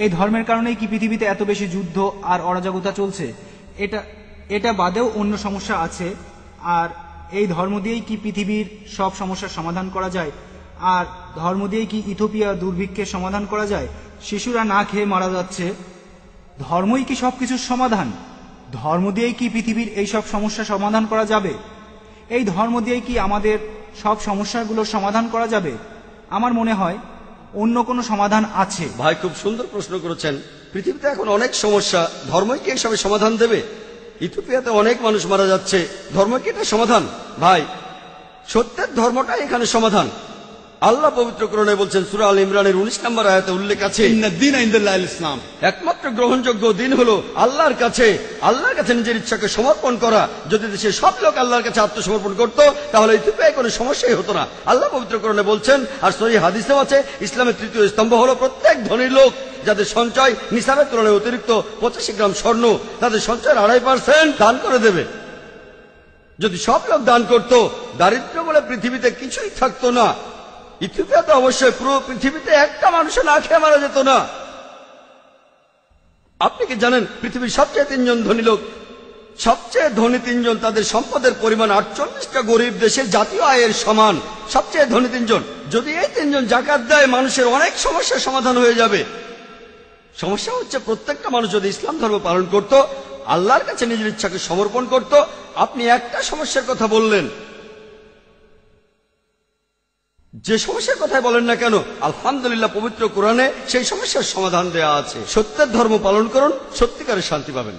এই ধর্মের কারণেই কি পৃথিবীতে এত বেশি যুদ্ধ আর অরাজকতা চলছে? এটা এটা বাদেও অন্য সমস্যা আছে। আর এই ধর্ম দিয়েই কি পৃথিবীর সব সমস্যার সমাধান করা যায়? আর ধর্ম দিয়েই কি ইথিওপিয়া দুর্ভিক্ষের সমাধান করা যায়? শিশুরা না খেয়ে মারা যাচ্ছে, ধর্মই কি সবকিছুর সমাধান? ধর্ম দিয়েই কি পৃথিবীর এই সব সমস্যা সমাধান করা যাবে? এই ধর্ম দিয়েই কি আমাদের সব সমস্যাগুলোর সমাধান করা যাবে? আমার মনে হয় অন্য কোনো সমাধান আছে। ভাই খুব সুন্দর প্রশ্ন করেছেন। পৃথিবীতে এখন অনেক সমস্যা, ধর্মই কি এসবের সমাধান দেবে? ইথিওপিয়াতে অনেক মানুষ মারা যাচ্ছে, ধর্ম কি এটা সমাধান? ভাই, সত্যের ধর্মটা এখানে সমাধান। আল্লাহ পবিত্র কোরআনে বলছেন, সূরা আল ইমরানের 19 নম্বর আয়াতে উল্লেখ আছে, ইসলাম, একমাত্র গ্রহণযোগ্য দিন হলো আল্লাহর কাছে নিজের ইচ্ছাকে সমর্পণ করা। যদি দেশের সব লোক আল্লাহর কাছে আত্মসমর্পণ করত, তাহলে ইথিওপিয়ায় কোনো সমস্যাই হতো না। আল্লাহ পবিত্র কোরআনে বলছেন, আর সহিহ হাদিসেও আছে, ইসলামের তৃতীয় স্তম্ভ হলো প্রত্যেক ধনী লোক যাদের সঞ্চয় নিসাবের তুলনায় অতিরিক্ত 85 গ্রাম স্বর্ণ, তাদের সঞ্চয়ের 2.5% দান করে দেবে। যদি সব লোক দান করত, দারিদ্র্য বলে পৃথিবীতে কিছুই থাকতো না। ইথিওপিয়াতে অবশ্যই পুরো পৃথিবীতে একটা মানুষও না খেয়ে মারা যেত না। আপনি কি জানেন পৃথিবীর সবচেয়ে 3 জন ধনী লোক, সবচেয়ে ধনী 3 জন, তাদের সম্পদের পরিমাণ 48টা গরিব দেশের জাতীয় আয়ের সমান। সবচেয়ে ধনী 3 জন, যদি এই 3 জন যাকাত দেয়, মানুষের অনেক সমস্যার সমাধান হয়ে যাবে। সমস্যা হচ্ছে প্রত্যেকটা মানুষ যদি ইসলাম ধর্ম পালন করত, আল্লাহর কাছে নিজের ইচ্ছাকে সমর্পণ করত। আপনি একটা সমস্যার কথা বললেন, যে সমস্যার কথাই বলেন না কেন, আলহামদুলিল্লাহ পবিত্র কোরআনে সেই সমস্যার সমাধান দেয়া আছে। সত্যের ধর্ম পালন করুন, সত্যিকারের শান্তি পাবেন।